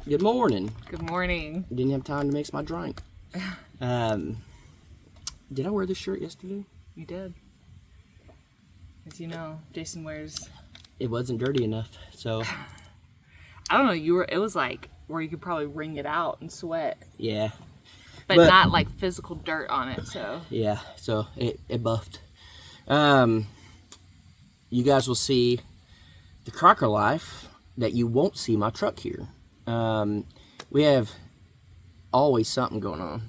Good morning. Good morning. Didn't have time to mix my drink. Did I wear this shirt yesterday? You did. As you know, Jason wears... It wasn't dirty enough, so... I don't know, it was like where you could probably wring it out and sweat. Yeah. But not like physical dirt on it, so... Yeah, so it buffed. You guys will see the Crocker life that you won't see my truck here. We have always something going on.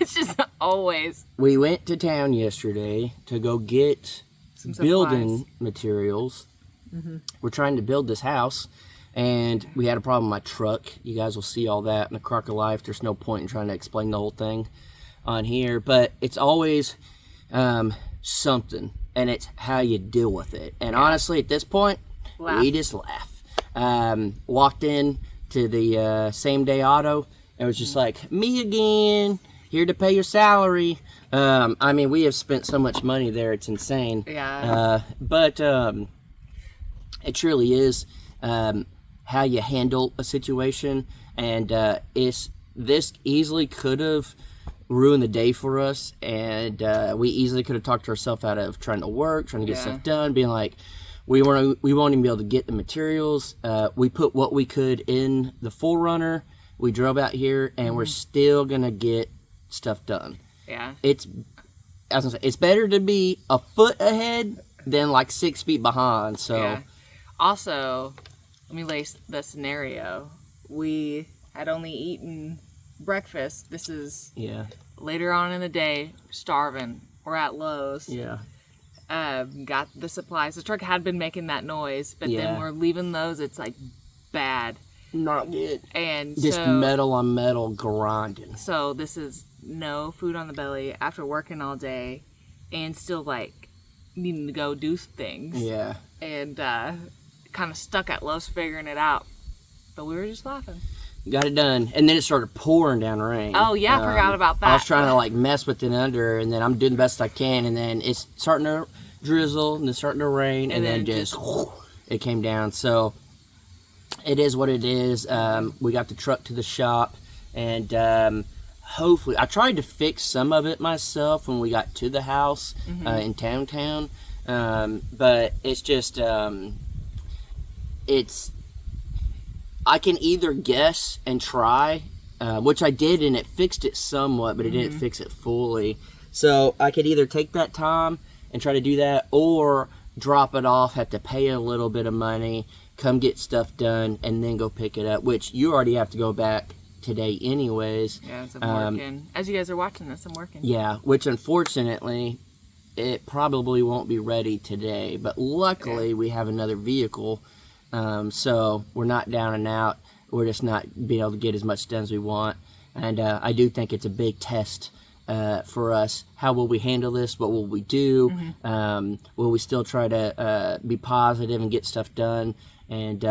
It's just always. We went to town yesterday to go get Some building supplies. materials. Mm-hmm. We're trying to build this house, and we had a problem with my truck. You guys will see all that in the Crocker life. There's no point in trying to explain the whole thing on here, but it's always something, and it's how you deal with it. And honestly, at this point, we just laugh. Walked in to the same day auto, and it was just like, me again, here to pay your salary. I mean, we have spent so much money there, it's insane. Yeah. But it truly is how you handle a situation, and this easily could have ruined the day for us, and we easily could have talked ourselves out of trying to work, trying to get stuff done, being like, we won't even be able to get the materials. We put what we could in the 4Runner. We drove out here, and we're still gonna get stuff done. Yeah. It's better to be a foot ahead than like 6 feet behind. So. Yeah. Also, let me lay the scenario. We had only eaten breakfast. This is later on in the day, starving. We're at Lowe's. Yeah. Got the supplies. The truck had been making that noise, but then we're leaving Lowe's. It's like bad. Not good. And just so, metal on metal grinding. So this is no food on the belly after working all day and still like needing to go do things. Yeah. And kind of stuck at Lowe's figuring it out. But we were just laughing. Got it done. And then it started pouring down rain. Oh, yeah, I forgot about that. I was trying to like mess with it under, and then I'm doing the best I can, and then it's starting to drizzle, and it's starting to rain, and then just it came down. So it is what it is. We got the truck to the shop, and hopefully, I tried to fix some of it myself when we got to the house in town. But it's just, I can either guess and try, which I did, and it fixed it somewhat, but it didn't fix it fully. So I could either take that time and try to do that, or drop it off, have to pay a little bit of money, come get stuff done, and then go pick it up, which you already have to go back today anyways. Yeah, I'm working. As you guys are watching this, I'm working. Yeah, which unfortunately, it probably won't be ready today, but luckily we have another vehicle. So we're not down and out. We're just not being able to get as much done as we want. And I do think it's a big test for us. How will we handle this? What will we do? Will we still try to be positive and get stuff done? And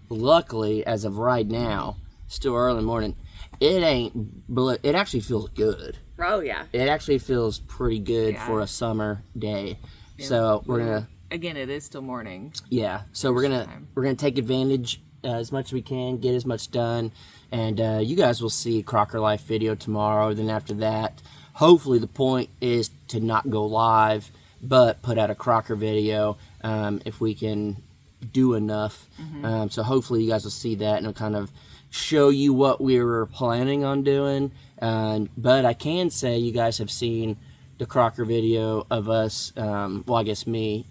luckily, as of right now, still early morning, it actually feels good. Oh, yeah. It actually feels pretty good for a summer day. Yeah. So we're going to... Again, it is still morning. Yeah, so we're gonna take advantage as much as we can, get as much done, and you guys will see a Crocker Life video tomorrow. Then after that, hopefully the point is to not go live, but put out a Crocker video if we can do enough. So hopefully you guys will see that, and it'll kind of show you what we were planning on doing. But I can say you guys have seen the Crocker video of us, well, I guess me,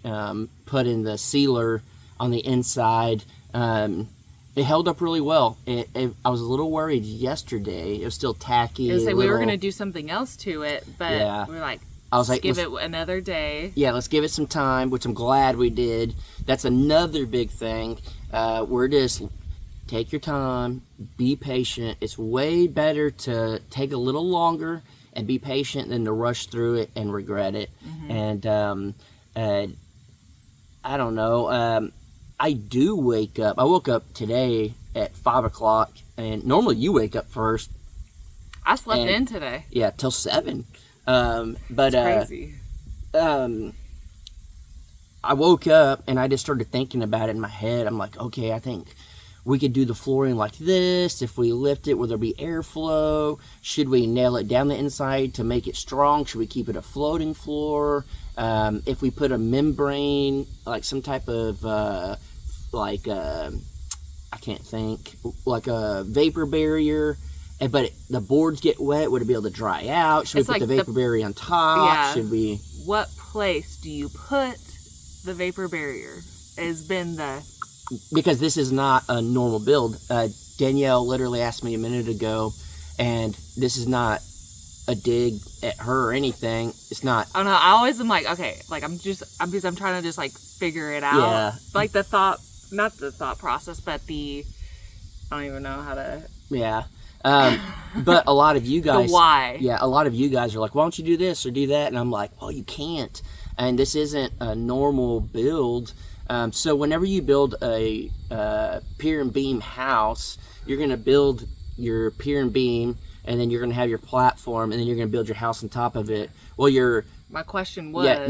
putting the sealer on the inside. It held up really well. I was a little worried yesterday. It was still tacky. We were going to do something else to it, but we were like, let's give it another day. Yeah, let's give it some time, which I'm glad we did. That's another big thing. We're just, take your time, be patient. It's way better to take a little longer and be patient than to rush through it and regret it. And I don't know. I do wake up. I woke up today at 5 o'clock, and normally you wake up first. I slept in today. Yeah, till 7. But it's crazy. I woke up and I just started thinking about it in my head. I'm like, okay, I think we could do the flooring like this. If we lift it, will there be airflow? Should we nail it down the inside to make it strong? Should we keep it a floating floor? If we put a membrane, like some type of, I can't think, like a vapor barrier, but the boards get wet, would it be able to dry out? Should we put the vapor barrier on top? Yeah. Should we? What place do you put the vapor barrier? Has been the... Because this is not a normal build. Danielle literally asked me a minute ago, and this is not a dig at her or anything. It's not. Oh no, I always am like, okay, like I'm trying to just like figure it out. Yeah. Like not the thought process, but I don't even know how to. Yeah. But a lot of you guys. The why. Yeah, a lot of you guys are like, why don't you do this or do that? And I'm like, well, you can't. And this isn't a normal build. So whenever you build a pier and beam house, you're going to build your pier and beam, and then you're going to have your platform, and then you're going to build your house on top of it. Well, my question was, yeah,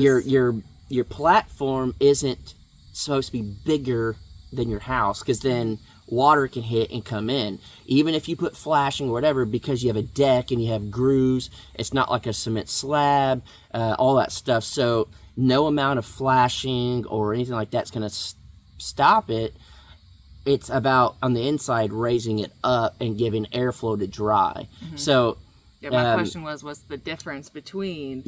your platform isn't supposed to be bigger than your house, because then water can hit and come in. Even if you put flashing or whatever, because you have a deck and you have grooves, it's not like a cement slab, all that stuff. So no amount of flashing or anything like that's going to stop it. It's about, on the inside, raising it up and giving airflow to dry. Mm-hmm. So yeah, my question was, what's the difference between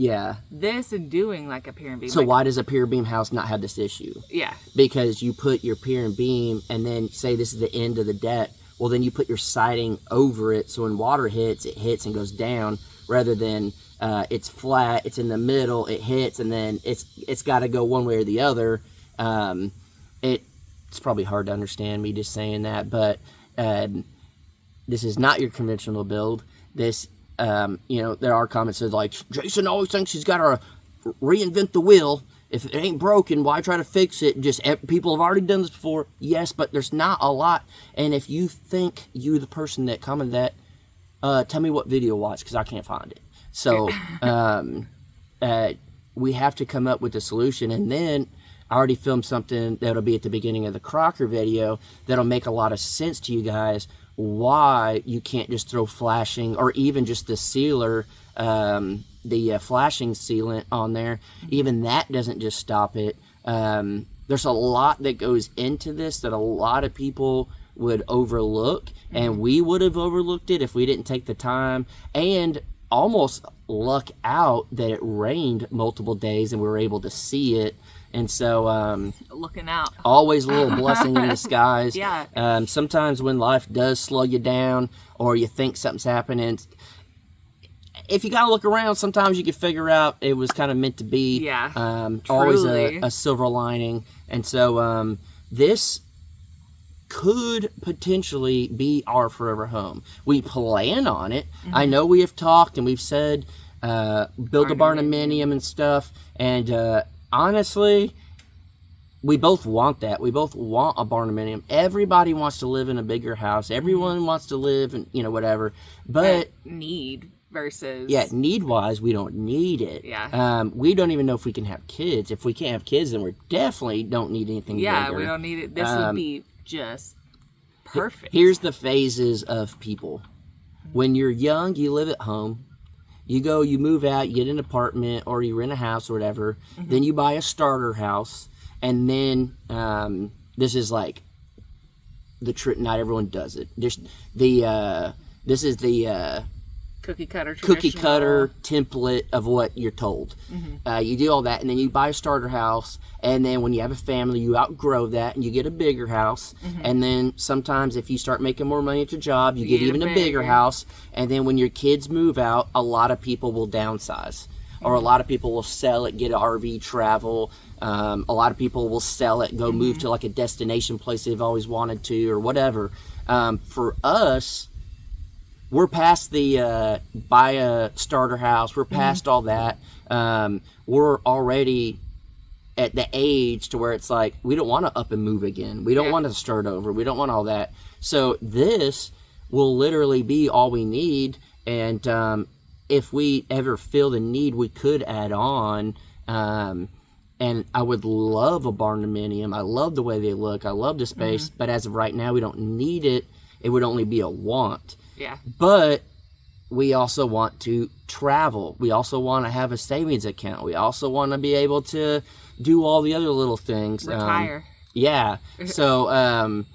this and doing like a pier and beam? So why does a pier and beam house not have this issue? Yeah. Because you put your pier and beam, and then say this is the end of the deck, well, then you put your siding over it, so when water hits, it hits and goes down, rather than it's flat, it's in the middle, it hits, and then it's got to go one way or the other. It's probably hard to understand me just saying that, but this is not your conventional build. This, there are comments that like, Jason always thinks he's got to reinvent the wheel. If it ain't broken, why try to fix it? Just people have already done this before. Yes, but there's not a lot. And if you think you, the person that commented that, tell me what video to watch, because I can't find it. So we have to come up with a solution. And then I already filmed something that'll be at the beginning of the Crocker video that'll make a lot of sense to you guys, why you can't just throw flashing or even just the sealer, the flashing sealant on there. Even that doesn't just stop it. There's a lot that goes into this that a lot of people would overlook, and we would have overlooked it if we didn't take the time and almost luck out that it rained multiple days and we were able to see it. And so looking out, always a little blessing in disguise. Yeah. Sometimes when life does slow you down or you think something's happening, if you gotta look around, sometimes you can figure out it was kind of meant to be. Yeah. Always a silver lining. And so this could potentially be our forever home. We plan on it. Mm-hmm. I know we have talked and we've said build a barnuminium and stuff, and honestly, we both want that. We both want a barnuminium. Everybody wants to live in a bigger house. Everyone wants to live in, whatever. But need versus... Yeah, need-wise, we don't need it. Yeah. We don't even know if we can have kids. If we can't have kids, then we definitely don't need anything bigger. Yeah, we don't need it. This would be just perfect. Here's the phases of people. When you're young, you live at home. You move out, you get an apartment, or you rent a house or whatever. Mm-hmm. Then you buy a starter house. And then, this is like the trick, not everyone does it. This is the cookie cutter template of what you're told. Mm-hmm. You do all that, and then you buy a starter house, and then when you have a family, you outgrow that, and you get a bigger house. Mm-hmm. And then sometimes if you start making more money at your job, you get even a bigger house. And then when your kids move out, a lot of people will downsize. Mm-hmm. Or a lot of people will sell it, get an RV, travel. A lot of people will sell it, go move to like a destination place they've always wanted to, or whatever. For us, we're past the buy a starter house. We're past all that. We're already at the age to where it's like, we don't want to up and move again. We don't want to start over. We don't want all that. So this will literally be all we need. And if we ever feel the need, we could add on. And I would love a barndominium. I love the way they look. I love the space. But as of right now, we don't need it. It would only be a want. Yeah. But we also want to travel. We also want to have a savings account. We also want to be able to do all the other little things. Retire. Yeah. So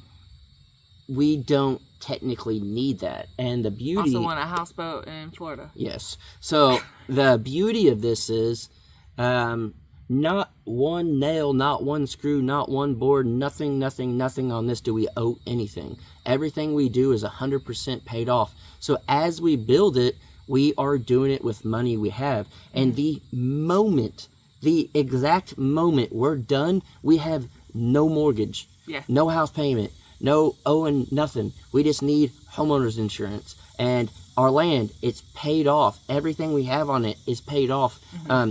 we don't technically need that. And the beauty... Also want a houseboat in Florida. Yes. So the beauty of this is not one nail, not one screw, not one board, nothing on this do we owe anything. Everything we do is 100% paid off. So as we build it, we are doing it with money we have. And the exact moment we're done, we have no mortgage, no house payment, no owing nothing. We just need homeowners insurance. And our land, it's paid off. Everything we have on it is paid off.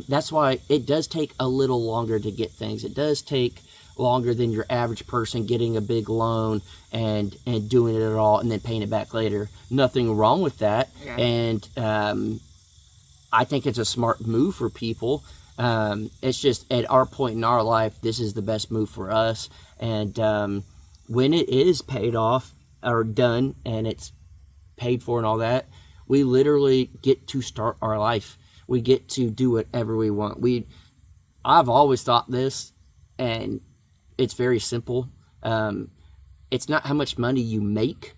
That's why it does take a little longer to get things. It does take longer than your average person getting a big loan and doing it all and then paying it back later. Nothing wrong with that. Yeah. And I think it's a smart move for people. It's just at our point in our life, this is the best move for us. And when it is paid off or done and it's paid for and all that, we literally get to start our life. We get to do whatever we want. I've always thought this, and it's very simple. It's not how much money you make,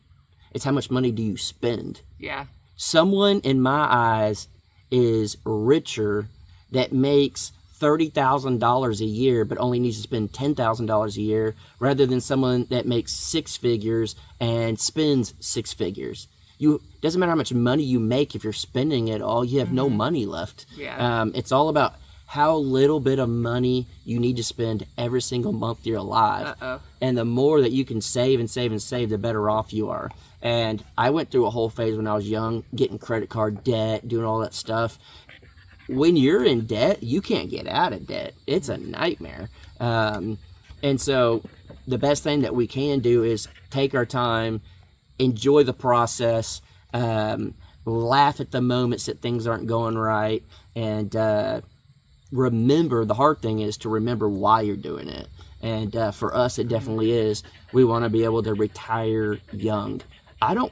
it's how much money do you spend. Yeah. Someone in my eyes is richer that makes $30,000 a year but only needs to spend $10,000 a year, rather than someone that makes six figures and spends six figures. Doesn't matter how much money you make, if you're spending it all, you have no money left. Yeah. It's all about how little bit of money you need to spend every single month you're alive. And the more that you can save and save and save, the better off you are. And I went through a whole phase when I was young, getting credit card debt, doing all that stuff. When you're in debt, you can't get out of debt. It's a nightmare. And so the best thing that we can do is take our time, enjoy the process, laugh at the moments that things aren't going right, and remember, the hard thing is to remember why you're doing it. And for us, it definitely is. We want to be able to retire young. I'm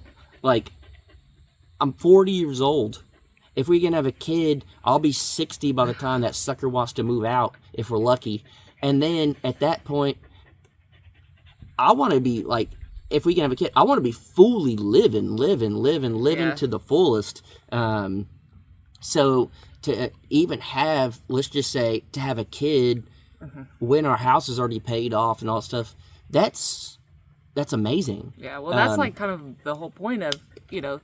40 years old. If we can have a kid, I'll be 60 by the time that sucker wants to move out, if we're lucky. And then at that point, I want to be like, if we can have a kid, I want to be fully living to the fullest. So to even have, let's just say, to have a kid when our house is already paid off and all that stuff, that's amazing. Yeah, well, that's like kind of the whole point of,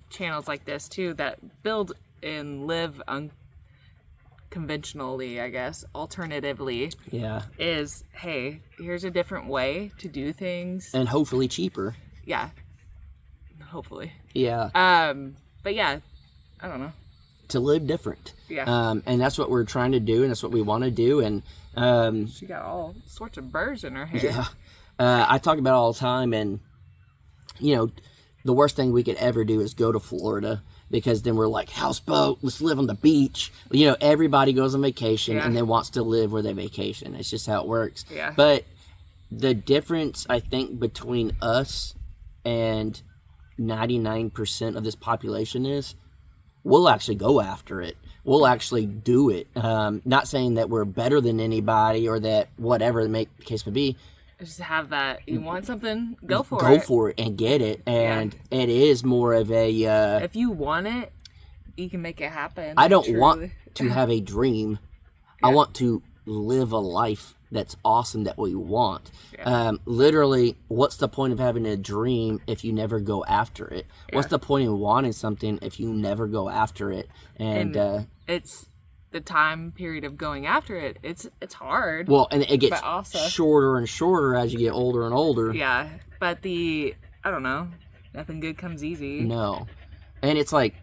channels like this too, that build and live unconventionally, I guess, alternatively. Yeah. Is, hey, here's a different way to do things. And hopefully cheaper. Yeah. Hopefully. Yeah. But yeah, I don't know. To live different. Yeah. And that's what we're trying to do, and that's what we want to do. And she got all sorts of burrs in her hair. Yeah. I talk about it all the time, and the worst thing we could ever do is go to Florida, because then we're like, houseboat, let's live on the beach. Everybody goes on vacation and then wants to live where they vacation. It's just how it works. Yeah. But the difference, I think, between us and 99% of this population is we'll actually go after it. We'll actually do it. Not saying that we're better than anybody or that whatever the case may be. Just have that. You want something, go for it. Go for it and get it. And it is more of a... if you want it, you can make it happen. I don't want to have a dream. I want to live a life that's awesome that we want. Literally, what's the point of having a dream if you never go after it? What's the point in wanting something if you never go after it? And it's the time period of going after it. It's hard. Well, and it gets shorter and shorter as you get older and older. Yeah, but I don't know, nothing good comes easy. No. And it's like...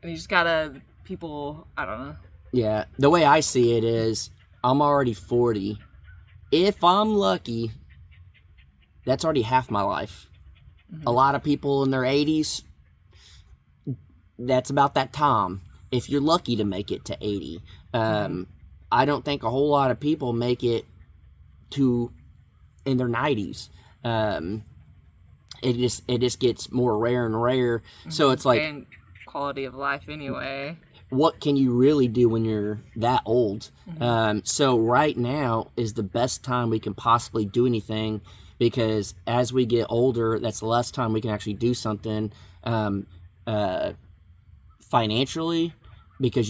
And you just gotta, I don't know. Yeah, the way I see it is, I'm already 40. If I'm lucky, that's already half my life. A lot of people in their 80s, that's about that time. If you're lucky to make it to 80. I I don't think a whole lot of people make it to in their 90s. It just gets more rare and rare. So it's like, and quality of life anyway. What can you really do when you're that old? So right now is the best time we can possibly do anything, because as we get older, that's the less time we can actually do something financially, because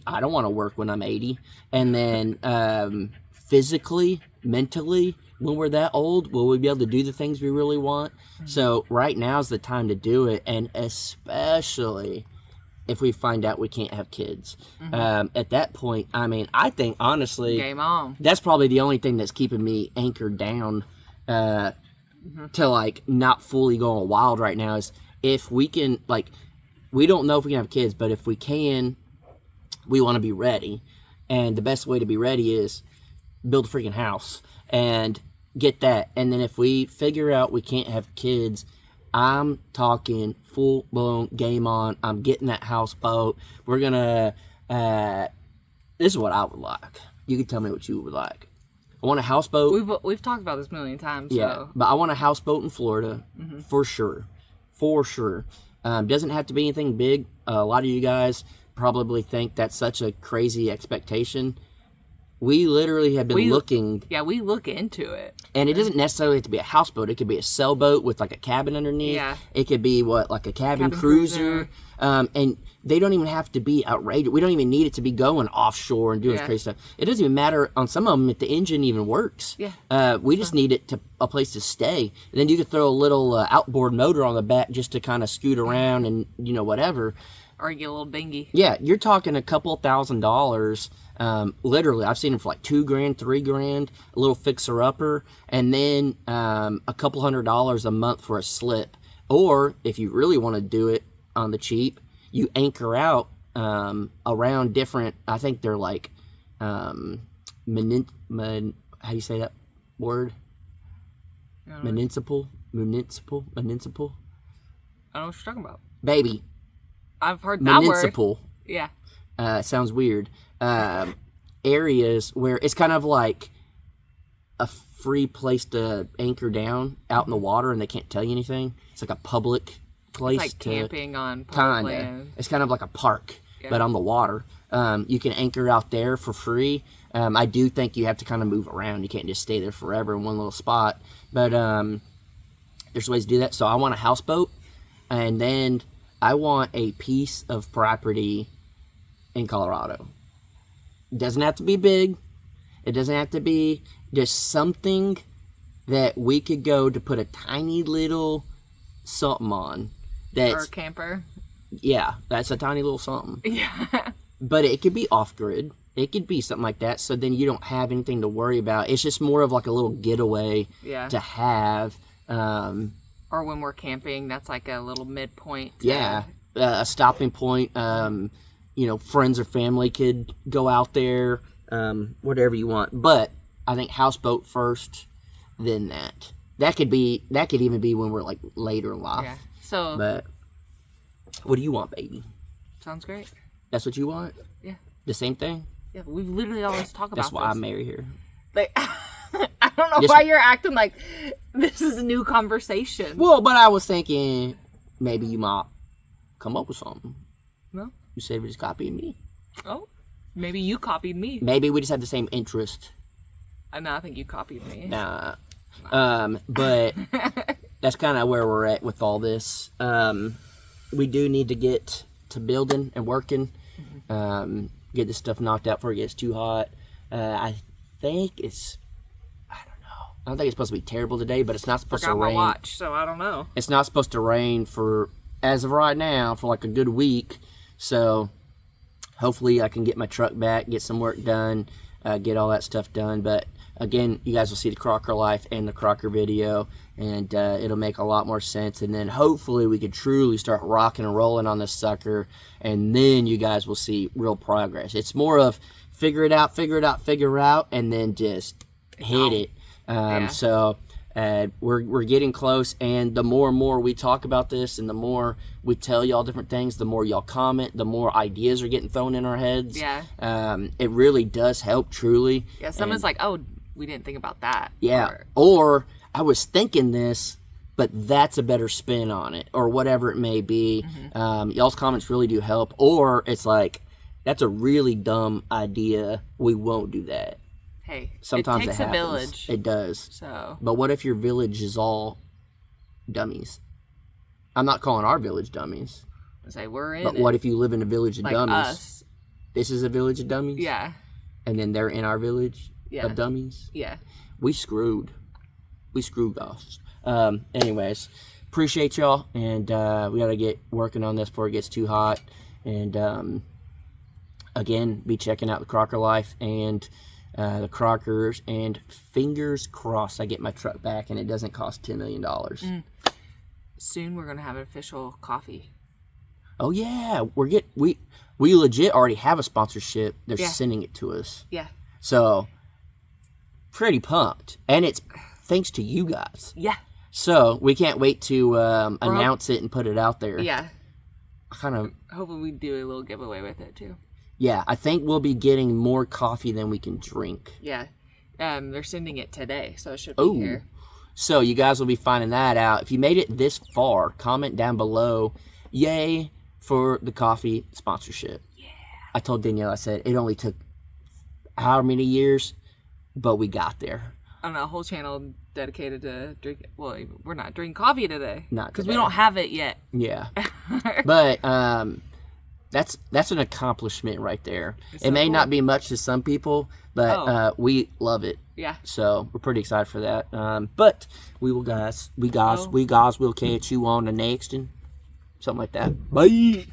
I don't want to work when I'm 80. And then physically, mentally, when we're that old, will we be able to do the things we really want? So right now is the time to do it, and especially if we find out we can't have kids. At that point, I mean, I think, honestly, game on. That's probably the only thing that's keeping me anchored down to, like, not fully going wild right now, is if we can, like, we don't know if we can have kids, but if we can, we want to be ready. And the best way to be ready is build a freaking house and get that. And then if we figure out we can't have kids, I'm talking full-blown game on. I'm getting that houseboat. We're going to... this is what I would like. You can tell me what you would like. I want a houseboat. We've talked about this a million times. Yeah, so. But I want a houseboat in Florida, for sure. For sure. Doesn't have to be anything big. A lot of you guys probably think that's such a crazy expectation. We literally have been looking. Yeah, we look into it. And it doesn't necessarily have to be a houseboat. It could be a sailboat with, like, a cabin underneath. Yeah. It could be, like a cabin cruiser. And they don't even have to be outrageous. We don't even need it to be going offshore and doing this crazy stuff. It doesn't even matter on some of them if the engine even works. Yeah. We just need it to a place to stay. And then you could throw a little outboard motor on the back just to kind of scoot around and, whatever. Or get a little dinghy. Yeah, you're talking a couple $1,000s. Literally, I've seen them for like $2,000, $3,000, a little fixer-upper, and then a couple $100s a month for a slip. Or, if you really want to do it on the cheap, you anchor out around different, I think they're like, how do you say that word? Municipal? I don't know what you're talking about. Baby. I've heard that Municipal. word. Yeah. Sounds weird. Areas where it's kind of like a free place to anchor down out in the water, and they can't tell you anything. It's like a public place. It's like camping on Kinda. public land. It's kind of like a park, but on the water. You can anchor out there for free. I do think you have to kind of move around. You can't just stay there forever in one little spot. But there's ways to do that. So I want a houseboat, and then I want a piece of property in Colorado. It doesn't have to be big. It doesn't have to be just something that we could go to put a tiny little something on. That's, or a camper. Yeah, that's a tiny little something. Yeah. But it could be off-grid. It could be something like that, so then you don't have anything to worry about. It's just more of like a little getaway to have. Or when we're camping, that's like a little midpoint. Yeah, a stopping point. Friends or family could go out there, whatever you want. But I think houseboat first, then that. That could even be when we're like later in life. Yeah. So. But what do you want, baby? Sounds great. That's what you want? Yeah. The same thing? Yeah, we've literally always talked about That's why I'm married here. Like, I don't know why you're acting like this is a new conversation. Well, but I was thinking maybe you might come up with something. No. You said we just copied me. Oh, maybe you copied me. Maybe we just have the same interest. No, I think you copied me. Nah. But that's kind of where we're at with all this. We do need to get to building and working. Get this stuff knocked out before it gets too hot. I think it's... I don't think it's supposed to be terrible today, but it's not supposed to rain. My watch, so I don't know. It's not supposed to rain for, as of right now, for like a good week. So hopefully I can get my truck back, get some work done, get all that stuff done. But again, you guys will see the Crocker life and the Crocker video, and it'll make a lot more sense. And then hopefully we can truly start rocking and rolling on this sucker, and then you guys will see real progress. It's more of figure it out, and then just hit it. So We're getting close, and the more and more we talk about this, and the more we tell y'all different things, the more y'all comment, the more ideas are getting thrown in our heads. Yeah. It really does help, truly. Yeah, someone's like, oh, we didn't think about that. Yeah. Or I was thinking this, but that's a better spin on it, or whatever it may be. Y'all's comments really do help. Or it's like, that's a really dumb idea. We won't do that. Hey, sometimes it takes it a happens. village. It does. So. But what if your village is all dummies? I'm not calling our village dummies. Say we're in. But what if you live in a village of like dummies? Us. This is a village of dummies. Yeah. And then they're in our village of dummies. Yeah. We screwed us. Anyways, appreciate y'all, and we gotta get working on this before it gets too hot. And again, be checking out the Crocker Life and the Crockers, and fingers crossed I get my truck back and it doesn't cost $10 million. Soon we're gonna have an official coffee. Oh yeah, we legit already have a sponsorship. They're sending it to us. Yeah. So pretty pumped, and it's thanks to you guys. Yeah. So we can't wait to announce it and put it out there. Yeah. Hopefully we do a little giveaway with it too. Yeah, I think we'll be getting more coffee than we can drink. Yeah. They're sending it today, so it should be here. So you guys will be finding that out. If you made it this far, comment down below, yay for the coffee sponsorship. Yeah. I told Danielle, I said, it only took however many years, but we got there. On a whole channel dedicated to drink. Well, we're not drinking coffee today. Not because we don't have it yet. Yeah. But that's an accomplishment right there. It may not be much to some people, but we love it. Yeah. So we're pretty excited for that. But we will catch you on the next and something like that. Bye.